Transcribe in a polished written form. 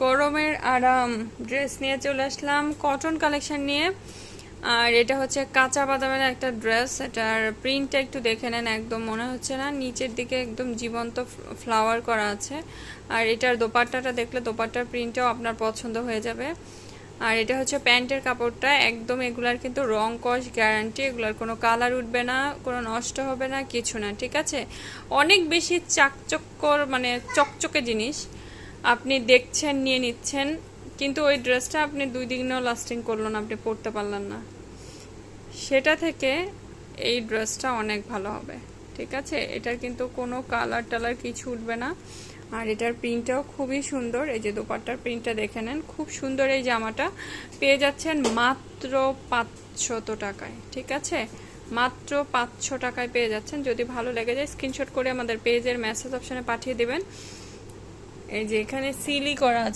গরমের আরাম ড্রেস নিয়ে চলে আসলাম, কটন কালেকশন নিয়ে। আর এটা হচ্ছে কাঁচা বাদামের একটা ড্রেস, এটার প্রিন্টটা একটু দেখে নেন, একদম মনে হচ্ছে না, নিচের দিকে একদম জীবন্ত ফ্লাওয়ার করা আছে। আর এটার দোপাট্টাটা দেখলে দোপাট্টার প্রিন্টটাও আপনার পছন্দ হয়ে যাবে। আর এটা হচ্ছে প্যান্টের কাপড়টা, একদম এগুলার কিন্তু রং কস গ্যারান্টি, এগুলার কোনো কালার উঠবে না, কোনো নষ্ট হবে না, কিছু না, ঠিক আছে। অনেক বেশি চাকচক্কর মানে চকচকে জিনিস, আপনি দেখছেন নিয়ে নিচ্ছেন, কিন্তু ওই ড্রেসটা আপনি 2 দিনও লাস্টিং করলো না, আপনি পরতে পারলেন না, সেটা থেকে এই ড্রেসটা অনেক ভালো হবে, ঠিক আছে। এটার কিন্তু কোনো কালার টালার কিছু উঠবে না। আর এটার প্রিন্টটাও খুবই সুন্দর, এই যে দোপাট্টার প্রিন্টটা দেখে নেন, খুব সুন্দর। এই জামাটা পেয়ে যাচ্ছেন মাত্র 500 টাকায়, ঠিক আছে, মাত্র 500 টাকায় পেয়ে যাচ্ছেন। যদি ভালো লেগে যায় স্ক্রিনশট করে আমাদের পেজের মেসেজ অপশনে পাঠিয়ে দেবেন। এই যে এখানে সিলি করা আছে।